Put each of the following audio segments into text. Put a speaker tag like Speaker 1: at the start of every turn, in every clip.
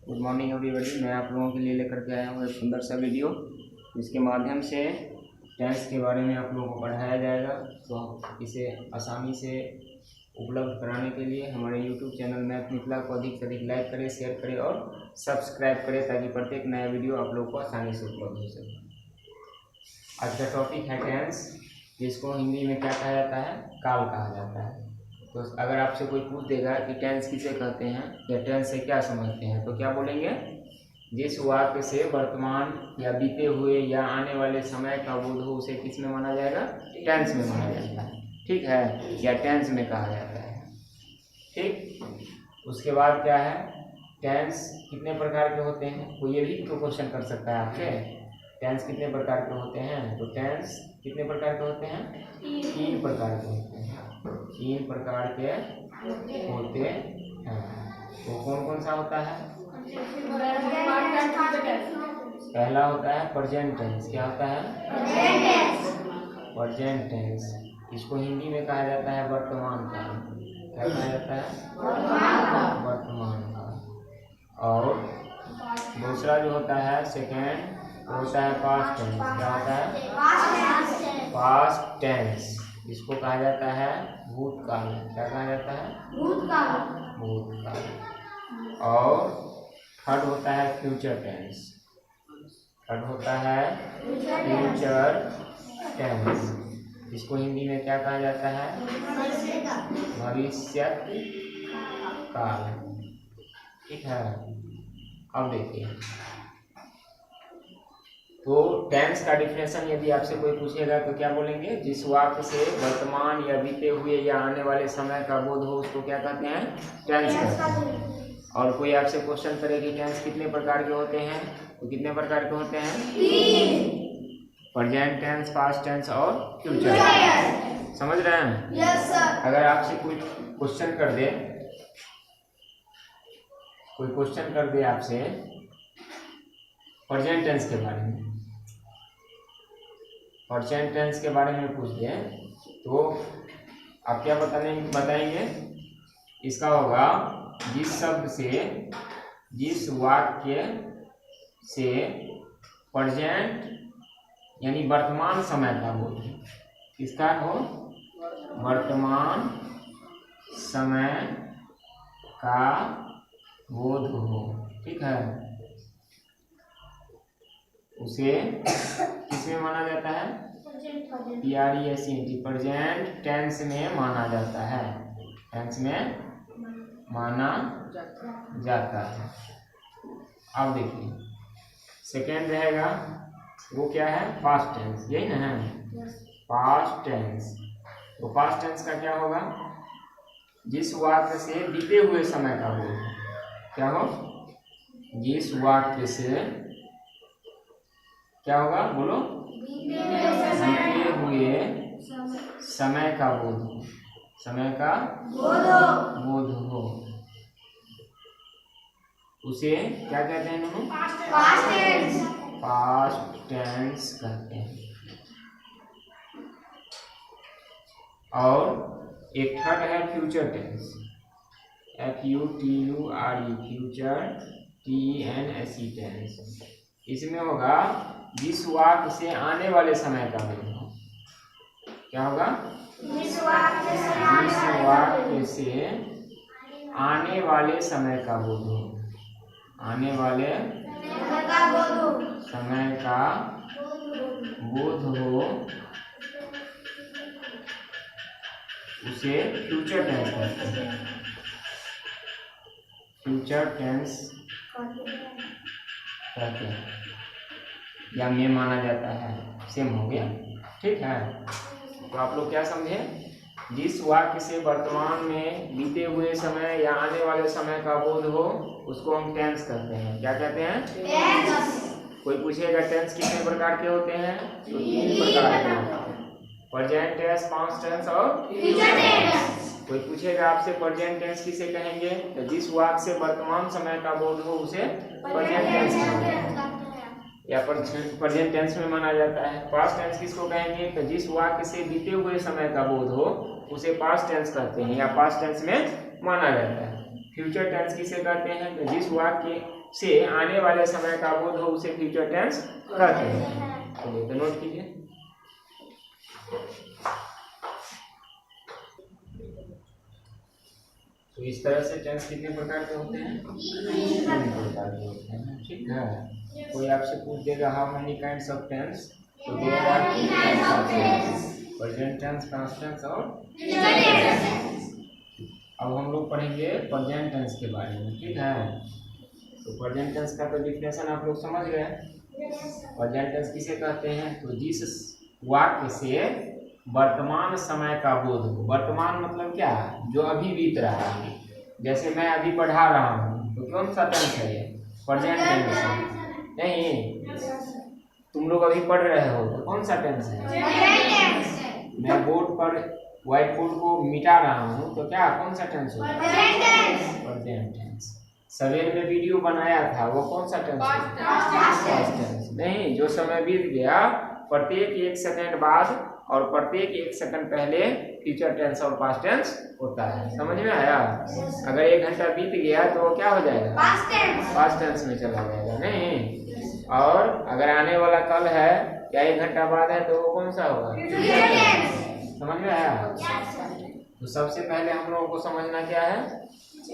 Speaker 1: Good morning everybody. मैं आप लोगों के लिए लेकर के आया हूँ एक सुंदर सा वीडियो, जिसके माध्यम से टेंस के बारे में आप लोगों को पढ़ाया जाएगा। तो इसे आसानी से उपलब्ध कराने के लिए हमारे यूट्यूब चैनल मैथ मिथिला को अधिक से अधिक लाइक करें, शेयर करें और सब्सक्राइब करें, ताकि प्रत्येक नया वीडियो आप लोगों को आसानी से उपलब्ध हो सके। आज का टॉपिक है टेंस, जिसको हिंदी में क्या कहा जाता है? काल कहा जाता है। तो अगर आपसे कोई पूछ देगा कि टेंस किसे कहते हैं या टेंस से क्या समझते हैं, तो क्या बोलेंगे? जिस वाक्य से वर्तमान या बीते हुए या आने वाले समय का बोध हो, उसे किस में माना जाएगा? टेंस में माना जाता है। ठीक है, या टेंस में कहा जाता है। ठीक, उसके बाद क्या है? टेंस कितने प्रकार के होते हैं? कोई ये भी तो क्वेश्चन कर सकता है आपसे, टेंस कितने प्रकार के होते हैं? तो टेंस कितने प्रकार के होते हैं? 3 प्रकार के होते हैं। 3 प्रकार के होते हैं। तो कौन कौन सा होता है? पहला होता है प्रेजेंट टेंस। क्या होता है? Present tense. इसको हिंदी में कहा जाता है वर्तमान काल। क्या कहा जाता है? वर्तमान काल। और दूसरा जो होता है सेकेंड, वो होता है पास्ट टेंस। क्या होता है? Past tense. इसको कहा जाता है भूतकाल। क्या कहा जाता है? भूतकाल। और थर्ड होता है फ्यूचर टेंस। थर्ड होता है फ्यूचर टेंस। इसको हिंदी में क्या कहा जाता है? भविष्य काल। ठीक है, अब देखिए, तो टेंस का डिफिनेशन यदि आपसे कोई पूछेगा तो क्या बोलेंगे? जिस वाक्य से वर्तमान या बीते हुए या आने वाले समय का बोध हो, उसको क्या कहते हैं? टेंस कहते हैं। और कोई आपसे क्वेश्चन करे कि टेंस कितने प्रकार के होते हैं, तो कितने प्रकार के होते हैं? 3। प्रेजेंट टेंस, पास्ट टेंस और फ्यूचर टेंस। समझ रहे हैं? Yes sir. अगर आपसे कोई क्वेश्चन कर दे, आपसे प्रेजेंट टेंस के बारे में, प्रेजेंट टेंस के बारे में पूछ दे, तो आप क्या बताएंगे? इसका होगा जिस शब्द से, जिस वाक्य से प्रेजेंट यानी वर्तमान समय का बोध, किसका हो? वर्तमान समय का बोध हो। ठीक है, उसे किसमें माना जाता है? PRESENT, प्रेजेंट टेंस में माना जाता है। टेंस में माना जाता है। अब देखिए, सेकेंड रहेगा, वो क्या है? Past tense. यही ना है? Past tense. तो पास्ट टेंस का क्या होगा? जिस वाक्य से बीते हुए समय का बोध। क्या हो? जिस वाक्य से क्या होगा? बोलो। बीते हुए समय का बोध हो। समय का बोध हो, उसे क्या कहते हैं? पास्ट टेंस कहते हैं। और एक थर्ड है future tense. FUTURE, future TENSE tense. इसमें होगा जिस वाक्य से आने वाले समय का बोध हो। क्या होगा? जिस वाक्य से आने वाले समय का बोध हो। आने वाले समय का बोध हो, उसे फ्यूचर टेंस कहते हैं। फ्यूचर टेंस कहते हैं, या में माना जाता है। सेम हो गया। ठीक है, तो आप लोग क्या समझे? जिस वाक्य से वर्तमान में बीते हुए समय या आने वाले समय का बोध हो, उसको हम टेंस कहते हैं। क्या कहते हैं? टेंस। कोई पूछेगा टेंस कितने प्रकार के होते हैं, तो 3 प्रकार के होते हैं। प्रेजेंट टेंस, पास्ट टेंस और फ्यूचर टेंस। कोई पूछेगा आपसे प्रेजेंट टेंस किसे कहेंगे, तो जिस वाक्य से वर्तमान समय का बोध हो, उसे प्रेजेंट टेंस कहेंगे या प्रेजेंट टेंस में माना जाता है। पास्ट टेंस किसको कहेंगे, तो जिस वाक्य से बीते हुए समय का बोध हो, उसे पास्ट टेंस कहते हैं या पास्ट टेंस में माना जाता है। फ्यूचर टेंस किसे कहते हैं? तो जिस वाक्य से आने वाले समय का बोध हो उसे फ्यूचर टेंस कहते हैं। तो नोट कीजिए। तो इस तरह से टेंस कितने प्रकार के होते हैं? 3 प्रकार के होते हैं। ठीक है। कोई आपसे पूछ देगा how many kinds of tense, तो there are 3 types of tense, present tense, past tense और फ्यूचर टेंस। अब हम लोग पढ़ेंगे प्रेजेंट टेंस के बारे में। ठीक है। तो प्रेजेंट टेंस का तो डिफिनेशन आप लोग समझ गए। प्रेजेंट टेंस किसे कहते हैं? तो जिस वाक्य से वर्तमान समय का बोध हो। वर्तमान मतलब क्या? जो अभी बीत रहा है। जैसे मैं अभी पढ़ा रहा हूँ, तो कौन सा टेंस है ये? प्रेजेंट टेंस है। नहीं, तुम लोग अभी पढ़ रहे हो तो कौन सा टेंस है? मैं बोर्ड पर व्हाइट बोर्ड को मिटा रहा हूँ, तो क्या कौन सा टेंस होगा? Present tense. सवेर में वीडियो बनाया था, वो कौन सा टेंस है? Past tense. नहीं, जो समय बीत गया, प्रत्येक 1 सेकंड बाद और प्रत्येक 1 सेकंड पहले फ्यूचर टेंस और पास्ट टेंस होता है। समझ में आया? अगर 1 घंटा बीत गया तो वो क्या हो जाएगा? पास्ट टेंस में चला जाएगा। नहीं, और अगर आने वाला कल है या 1 घंटा बाद है तो वो कौन सा होगा? समझ में आया? तो सबसे पहले हम लोगों को समझना क्या है?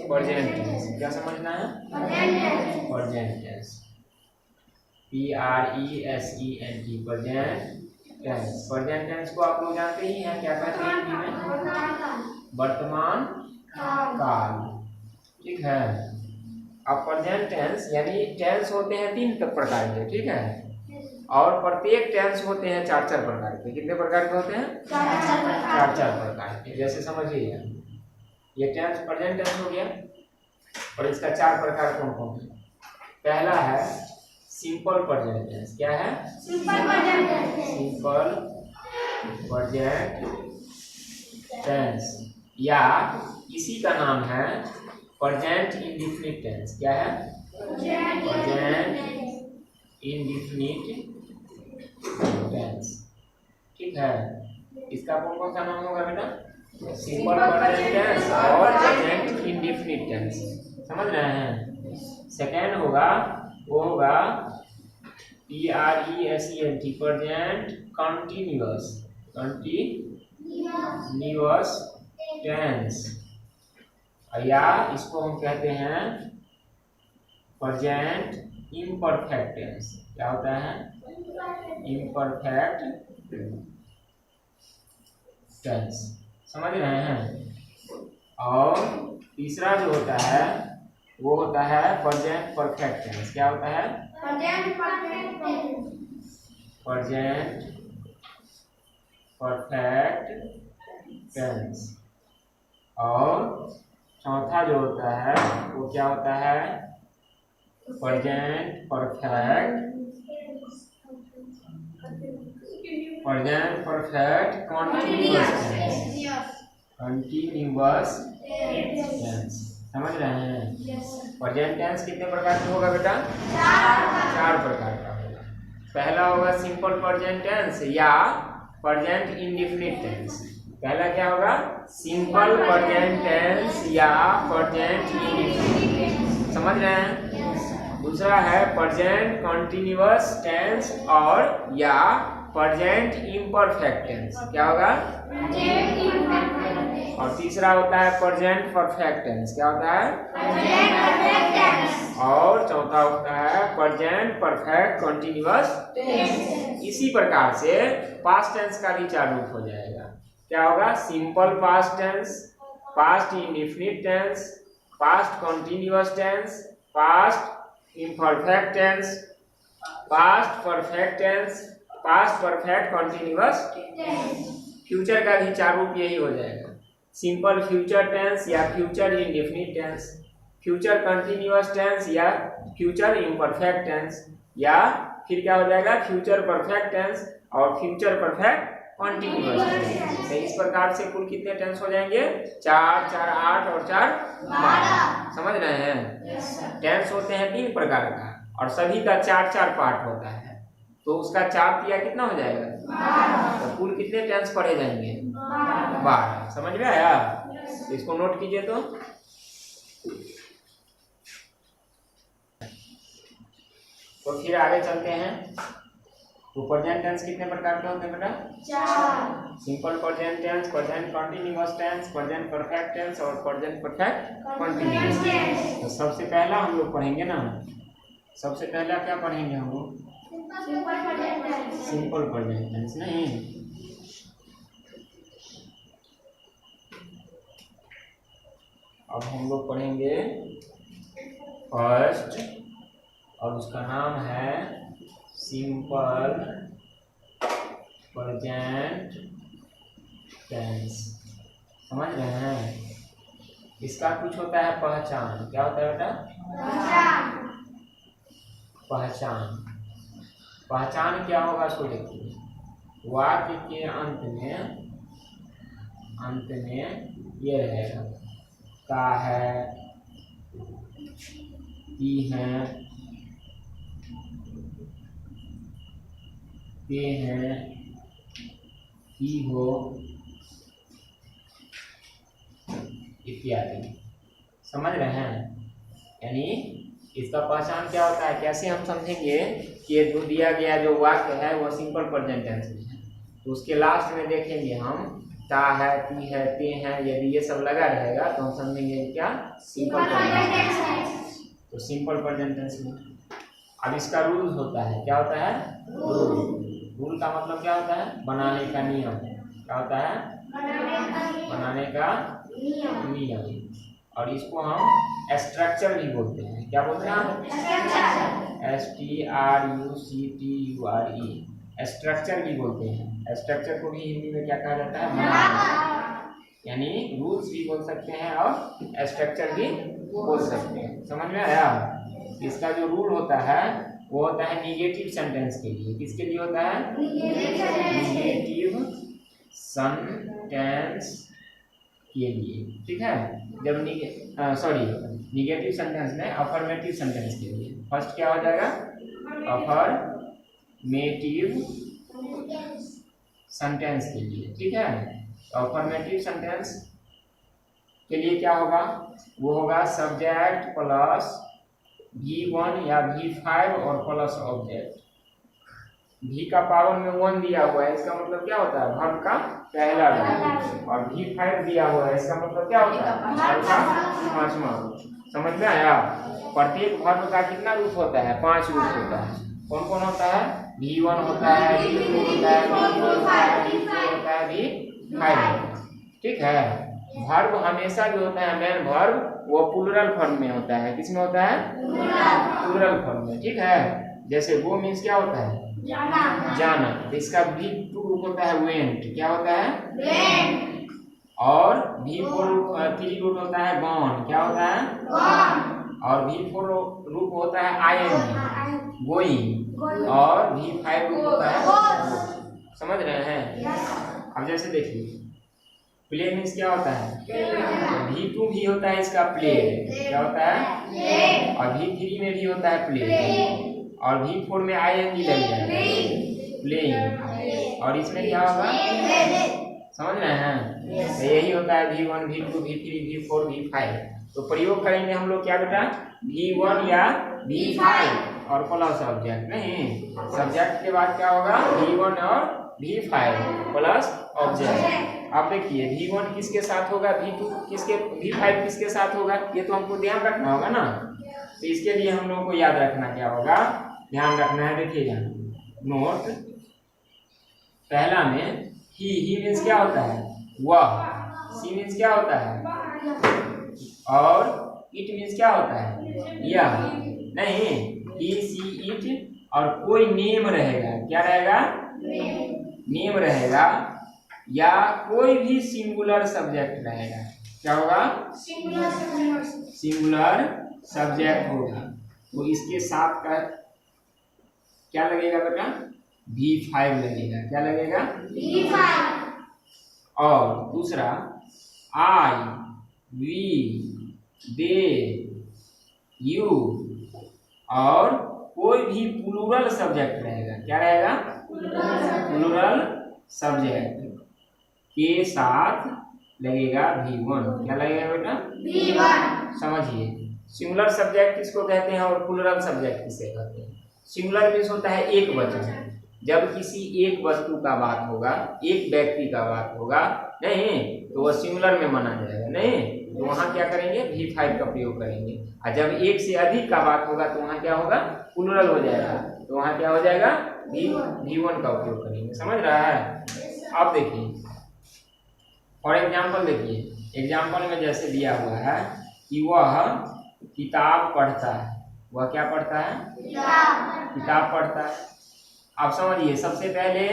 Speaker 1: Present tense. क्या समझना है? Present tense. PRESENT, present tense. Present tense को आप लोग जानते ही हैं, क्या कहते हैं हिंदी में? वर्तमान काल। ठीक है। अब प्रेजेंट टेंस यानी टेंस होते हैं 3 प्रकार के। ठीक है। और प्रत्येक टेंस होते हैं 4-4 प्रकार के। कितने प्रकार के होते हैं? 4-4 प्रकार के। जैसे समझिए, ये टेंस प्रेजेंट टेंस हो गया और इसका 4 प्रकार कौन कौन है? पहला है सिंपल प्रेजेंट टेंस। क्या है? सिंपल प्रेजेंट टेंस, या इसी का नाम है प्रेजेंट इंडेफिनिट टेंस। क्या है? Present indefinite tense. ठीक है। इसका कौन सा नाम होगा बेटा? सिंपल प्रेजेंट टेंस और प्रेजेंट इंडेफिनिट टेंस। समझ रहे हैं? सेकेंड होगा, वो होगा PRESENT, प्रेजेंट कंटिन्यूअस टेंस, या इसको हम कहते हैं प्रेजेंट इम्परफेक्ट टेंस। क्या होता है? Imperfect tense. समझ रहे हैं? और तीसरा जो होता है वो होता है प्रेजेंट परफेक्ट टेंस। क्या होता है? Present perfect tense. और चौथा जो होता है वो क्या होता है? Present perfect continuous tense. समझ रहे हैं? प्रेजेंट टेंस कितने प्रकार का होगा बेटा? 4 प्रकार का होगा। पहला होगा सिंपल प्रेजेंट टेंस या प्रेजेंट इंडेफिनिट टेंस। पहला क्या होगा? सिंपल प्रेजेंट टेंस या प्रेजेंट इंडेफिनिट टेंस। समझ रहे हैं? दूसरा है प्रेजेंट कंटिन्यूअस टेंस और या प्रेजेंट इम्परफेक्ट टेंस। क्या होगा? और तीसरा होता है प्रेजेंट परफेक्ट टेंस। क्या होता है? और चौथा होता है प्रेजेंट परफेक्ट कंटिन्यूअस टेंस। इसी प्रकार से पास्ट टेंस का भी 4 रूप हो जाएगा। क्या होगा? Simple past tense, past indefinite tense, past continuous tense, past imperfect tense, past perfect tense, past perfect continuous tense. Future का भी 4 रूप यही हो जाएगा। सिंपल फ्यूचर टेंस या future indefinite tense, future continuous tense या फ्यूचर इम्परफेक्ट टेंस, या फिर क्या हो जाएगा? फ्यूचर परफेक्ट टेंस और फ्यूचर परफेक्ट कंटिन्यूअस टेंस। तो इस प्रकार से कुल कितने टेंस हो जाएंगे? 4, 4, 8 और 4, 12। समझ रहे हैं? टेंस होते हैं 3 प्रकार का और सभी का 4-4 पार्ट होता है। तो उसका 4 दिया कितना हो जाएगा? 12। तो कुल कितने टेंस पढ़े जाएंगे? 12। समझ में आया? इसको नोट कीजिए तो। तो फिर आगे चलते हैं। तो प्रेजेंट टेंस कितने प्रकार के होते हैं बेटा? 4। Simple present tense, present continuous tense, present perfect tense और प्रेजेंट परफेक्ट कंटीन्यूअस टेंस। तो सबसे पहला हम लोग पढ़ेंगे ना, सबसे पहला क्या पढ़ेंगे हम लोग? Simple present tense. नहीं, अब हम लोग पढ़ेंगे फर्स्ट, और उसका नाम है सिंपल प्रेजेंट टेंस। समझ रहे हैं? इसका कुछ होता है पहचान। क्या होता है बेटा? पहचान। पहचान क्या होगा उसको देखिए। वाक्य के अंत में ये रहेगा, का है, की है, के हैं, की हो, इत्यादि। समझ रहे हैं? यानी इसका पहचान क्या होता है, कैसे हम समझेंगे कि ये जो दिया गया जो वाक्य है वो सिंपल प्रेजेंट टेंस में है। तो उसके लास्ट में देखेंगे हम ता है, ती है, ते हैं, यदि ये सब लगा रहेगा तो हम समझेंगे क्या? Simple present tense. तो सिंपल प्रेजेंट टेंस में अब इसका रूल होता है। क्या होता है? रूल का मतलब क्या होता है? बनाने का नियम। क्या होता है? बनाने का नियम। और इसको हम स्ट्रक्चर भी बोलते हैं। क्या बोलते हैं? STRUCTURE, स्ट्रक्चर भी बोलते हैं। स्ट्रक्चर को भी हिंदी में क्या कहा जाता है? बनाना। यानी रूल्स भी बोल सकते हैं और स्ट्रक्चर भी बोल सकते हैं। समझ में आया? इसका जो रूल होता है वो होता है निगेटिव सेंटेंस के लिए। किसके लिए होता है? निगेटिव सेंटेंस के लिए। ठीक है? जब निगेटिव सेंटेंस में अफर्मेटिव सेंटेंस के लिए फर्स्ट क्या हो जाएगा? अफर्मेटिव सेंटेंस के लिए। ठीक है? तो अफर्मेटिव सेंटेंस के लिए क्या होगा? वो होगा सब्जेक्ट प्लस V1 या V5 और प्लस ऑब्जेक्ट। V का पावर में 1 दिया हुआ है, इसका मतलब क्या होता है? वर्ब का पहला रूप। और V5 दिया हुआ है, इसका मतलब क्या होता है? वर्ब का 5वां रूप। समझ में आया? प्रत्येक वर्ब का कितना रूप होता है? 5 रूप होता है। कौन कौन होता है? V1 होता है, V2 होता है, V3 होता है, V4 होता है, V5। ठीक है? वर्ब हमेशा जो होता है मेन वर्ब वो प्लूरल फॉर्म में होता है। किसमें होता है? प्लूरल फॉर्म में। ठीक है? जैसे वो मीन्स क्या होता है? जाना। तो इसका V2 रूप होता है वेंट। क्या होता है? वेंट। और V3 रूप होता है गॉन। क्या होता है? गॉन। और V4 रूप होता है आईएनजी, गोइंग। और V5 रूप होता है गो। समझ रहे हैं? अब जैसे देखिए प्ले मीन्स क्या होता है? V2 भी होता है इसका प्ले। क्या होता है? और V3 में भी होता है प्ले। और V4 में आईएनजी लग जाएगा, प्लेइंग। और इसमें क्या होगा? समझ रहे हैं? तो यही होता है V1, V2, V3, V4, V5। तो प्रयोग करेंगे हम लोग क्या बेटा? V1 या V5 और प्लस ऑब्जेक्ट। नहीं, सब्जेक्ट के बाद क्या होगा? V1 और V5 प्लस ऑब्जेक्ट। अब देखिए V1 किसके साथ होगा, V2 किसके, V5 किसके साथ होगा? ये तो हमको ध्यान रखना होगा ना। तो इसके लिए हम लोगों को याद रखना क्या होगा, ध्यान रखना है। देखिएगा नोट, पहला में ही मीन्स क्या होता है? वह। सी मीन्स क्या होता है? और इट मीन्स क्या होता है? यह। नहीं, ही सी इट और कोई नेम रहेगा। क्या रहेगा? नेम रहेगा या कोई भी सिंगुलर सब्जेक्ट रहेगा। क्या होगा? सिंगुलर सब्जेक्ट होगा। तो इसके साथ का क्या लगेगा बेटा? V5 लगेगा। क्या लगेगा? V5। और दूसरा I, we, they, you और कोई भी प्लूरल सब्जेक्ट रहेगा। क्या रहेगा? प्लूरल सब्जेक्ट के साथ लगेगा V1। क्या लगेगा बेटा? V1। समझिए, सिंगुलर सब्जेक्ट किसको कहते हैं और प्लूरल सब्जेक्ट किसे कहते हैं? सिंगुलर मीन्स होता है एक वचन। जब किसी एक वस्तु का बात होगा, एक व्यक्ति का बात होगा, नहीं तो वह सिंगुलर में माना जाएगा, नहीं तो वहां क्या करेंगे, V5 का प्रयोग करेंगे। और जब एक से अधिक का बात होगा तो वहां क्या होगा, प्लूरल हो जाएगा, तो वहां क्या हो जाएगा, V1 का उपयोग करेंगे। समझ रहा है? अब देखिए और एग्जाम्पल देखिए, एग्जाम्पल में जैसे दिया हुआ है कि वह किताब पढ़ता है। वह क्या पढ़ता है, किताब पढ़ता है। आप समझिए, सबसे पहले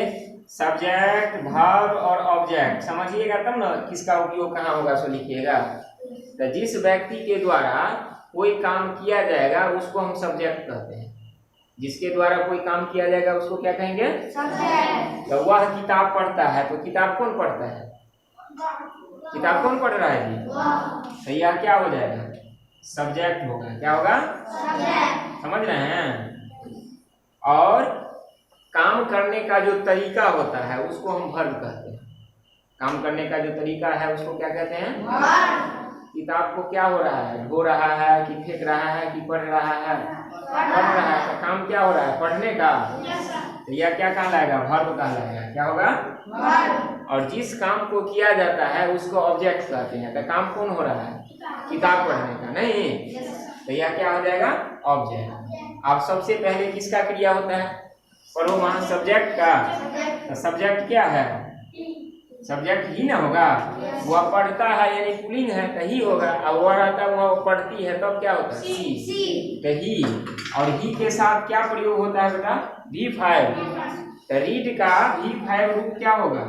Speaker 1: सब्जेक्ट, वर्ब और ऑब्जेक्ट समझिएगा, तब ना किसका उपयोग कहाँ होगा सो लिखिएगा। तो जिस व्यक्ति के द्वारा कोई काम किया जाएगा उसको हम सब्जेक्ट कहते हैं। जिसके द्वारा कोई काम किया जाएगा उसको क्या कहेंगे, सब्जेक्ट। तो वह किताब पढ़ता है, तो किताब कौन पढ़ता है, किताब कौन पढ़ रहा है जी, तो यह क्या हो जाएगा, सब्जेक्ट होगा। क्या होगा, सब्जेक्ट। समझ रहे हैं? और काम करने का जो तरीका होता है उसको हम वर्ब कहते हैं। काम करने का जो तरीका है उसको क्या कहते हैं, वर्ब। किताब को क्या हो रहा है, धो रहा है कि फेंक रहा है कि पढ़ रहा है, पढ़ रहा है। तो काम क्या हो रहा है, पढ़ने का, तो यह क्या कहलाएगा, वर्ब कहलाएगा। क्या होगा, वर्ब। और जिस काम को किया जाता है उसको ऑब्जेक्ट कहते हैं। तो काम कौन हो रहा है, किताब पढ़ने का, नहीं तो यह क्या हो जाएगा, ऑब्जेक्ट। अब सबसे पहले किसका क्रिया होता है, पढ़ो वहां सब्जेक्ट का। तो सब्जेक्ट क्या है, सब्जेक्ट ही ना होगा। वह पढ़ता है यानी पुल्लिंग है तो ही होगा, और वह रहता है वह पढ़ती है तब क्या होता है, सी। तो ही, और ही के साथ क्या प्रयोग होता है बेटा, V5। तो रीड का V5 रूप क्या होगा,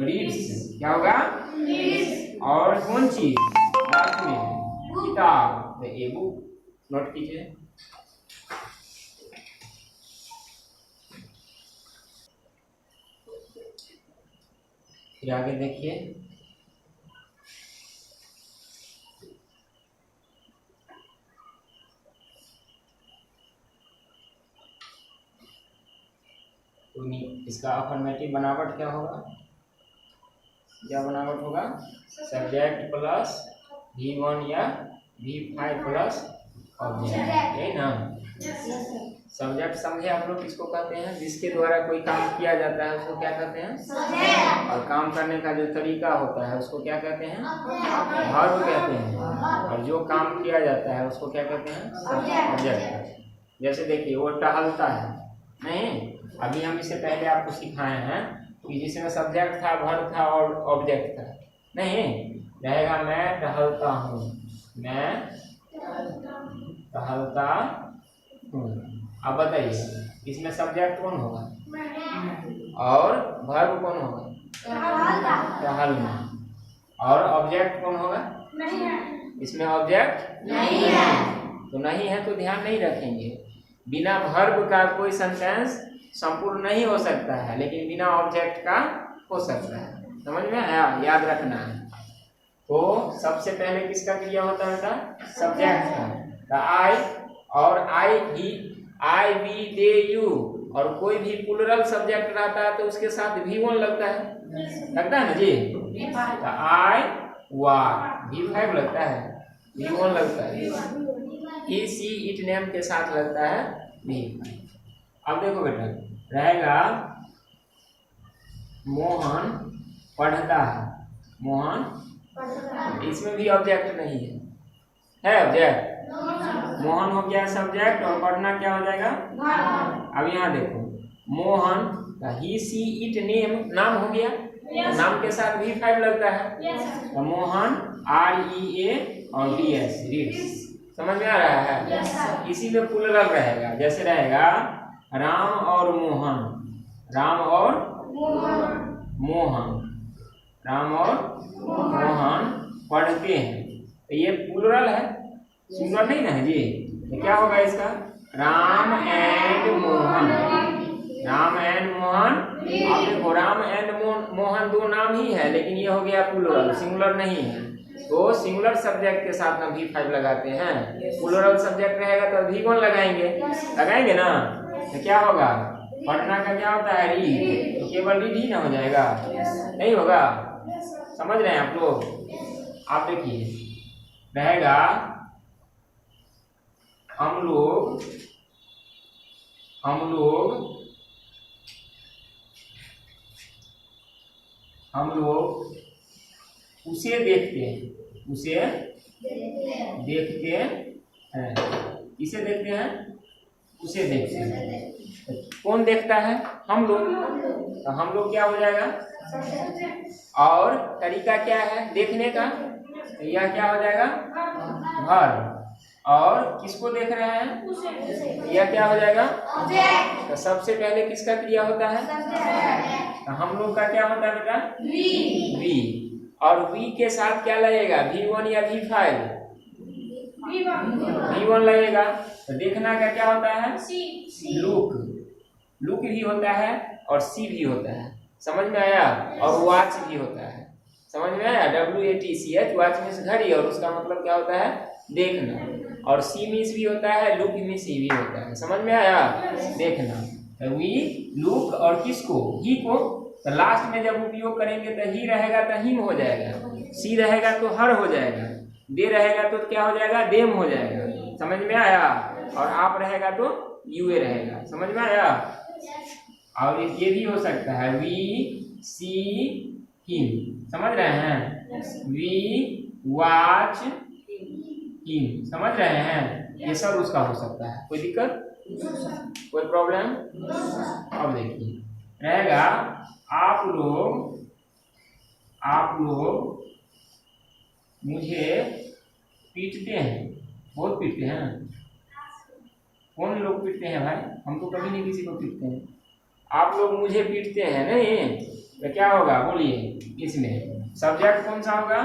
Speaker 1: रीड्स। क्या होगा, रीड्स। और कौन चीज लास्ट में, किताब। तो ये बुक नोट कीजिए। फिर आगे देखिए, तो इसका अफर्मेटिव बनावट क्या होगा, क्या बनावट होगा, सब्जेक्ट प्लस V1 या V5 प्लस ऑब्जेक्ट, यही ना। सब्जेक्ट समझे आप लोग किसको कहते हैं, जिसके द्वारा कोई काम किया जाता है उसको क्या कहते हैं, सब्जेक्ट। और काम करने का जो तरीका होता है उसको क्या कहते हैं, वर्ब कहते हैं। और जो काम किया जाता है उसको क्या कहते हैं, ऑब्जेक्ट। जैसे देखिए वो टहलता है, नहीं अभी हम इससे पहले आपको सिखाए हैं कि जिसमें सब्जेक्ट था, वर्ब था और ऑब्जेक्ट था, नहीं रहेगा मैं टहलता हूँ, मैं टहलता हूँ। अब बताइए इसमें सब्जेक्ट कौन होगा और वर्ब कौन होगा, टहलना। और ऑब्जेक्ट कौन होगा, इसमें ऑब्जेक्ट नहीं है। तो नहीं है तो ध्यान नहीं रखेंगे। बिना वर्ब का कोई सेंटेंस संपूर्ण नहीं हो सकता है, लेकिन बिना ऑब्जेक्ट का हो सकता है। समझ में आया, याद रखना है। तो सबसे पहले किसका क्रिया होता है, सब्जेक्ट का। आई और आई ही, आई वी दे यू, और कोई भी प्लूरल सब्जेक्ट रहता है तो उसके साथ V1 लगता है, लगता है ना जी। तो आई वार V5 लगता है, V1 लगता है, ही सी इट नेम के साथ लगता है V5। अब देखो बेटा रहेगा मोहन पढ़ता है, मोहन, इसमें भी ऑब्जेक्ट नहीं है ऑब्जेक्ट। मोहन हो गया सब्जेक्ट और पढ़ना क्या हो जाएगा। अब यहाँ देखो मोहन का ही सी इट नेम नाम हो गया, नाम के साथ V5 लगता है। तो मोहन REA और DS रीड्स, समझ में आ रहा है। इसी में प्लूरल रहेगा, जैसे रहेगा राम और मोहन, राम और मोहन, राम और मोहन पढ़ते हैं। तो ये प्लूरल है, सिंगुलर नहीं ना है जी। तो क्या होगा इसका, राम एंड मोहन, राम एंड मोहन। अब देखो राम एंड मोहन दो नाम ही है, लेकिन ये हो गया प्लूरल, सिंगुलर नहीं है। तो सिंगुलर सब्जेक्ट के साथ ना V5 लगाते हैं, प्लूरल सब्जेक्ट रहेगा तो V1 लगाएंगे, लगाएंगे ना। तो क्या होगा, पढ़ना का क्या होता है, रीड। तो केवल रीड ही ना हो जाएगा, नहीं होगा। समझ रहे हैं आप लोग। आप देखिए रहेगा हम हम लोग उसे देखते हैं, उसे देखते हैं। किसे देखते हैं? उसे देखते हैं। कौन देखता है? हम लोग। तो हम लोग क्या हो जाएगा? और तरीका क्या है देखने का? तो यह क्या हो जाएगा? वर्ब। और किसको देख रहे हैं? यह क्या हो जाएगा? तो सबसे पहले किसका क्रिया होता है? तो हम लोग का क्या होता है बेटा? वी। और वी के साथ क्या लगेगा? V1 या V5? V1 लगेगा। तो देखना का क्या होता है? लुक। लुक भी होता है और सी भी होता है, समझ में आया? और वॉच भी होता है, समझ में आया? WATCH, वॉच मीन्स घड़ी, और उसका मतलब क्या होता है? देखना। और सी मीन्स भी होता है, लुक मीन्स ही भी होता है, समझ में आया? देखना। वी लुक और किसको? ही को। तो लास्ट में जब उपयोग करेंगे तो ही रहेगा तो हिम हो जाएगा, सी रहेगा तो हर हो जाएगा, दे रहेगा तो क्या हो जाएगा? देम हो जाएगा, समझ में आया? और आप रहेगा तो यूए रहेगा, समझ में आया? और ये भी हो सकता है वी सी हिम, समझ रहे हैं? वी वॉच हिम, समझ रहे हैं? ये सब उसका हो सकता है, कोई दिक्कत, कोई प्रॉब्लम? अब देखिए रहेगा आप लोग मुझे पीटते हैं, बहुत पीटते हैं। कौन लोग पीटते हैं भाई? हम तो कभी नहीं किसी को पीटते हैं। आप लोग मुझे पीटते हैं नहीं, तो क्या होगा बोलिए? इसमें सब्जेक्ट कौन सा होगा?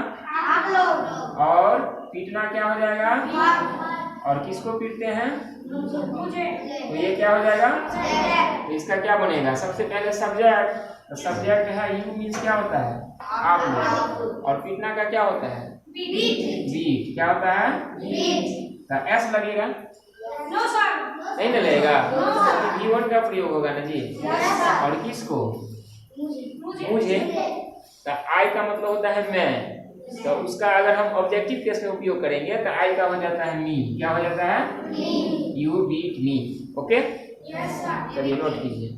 Speaker 1: आप लोग। और पीटना क्या हो जाएगा? और किसको पीटते हैं? मुझे। तो ये क्या हो जाएगा? तो इसका क्या बनेगा? सबसे पहले सब्जेक्ट। तो सब्जेक्ट है यू मीन्स क्या होता है? आप लोग। और पीटना का क्या होता है? बीट। क्या होता है? तो एस लगेगा? नहीं ना लगेगा? V1 का प्रयोग होगा ना जी। और किसको? मुझे। तो आई का मतलब होता है मैं, तो उसका अगर हम ऑब्जेक्टिव केस में उपयोग करेंगे तो आई का हो जाता है मी। क्या हो जाता है? You beat me. ओके, चलिए नोट कीजिए।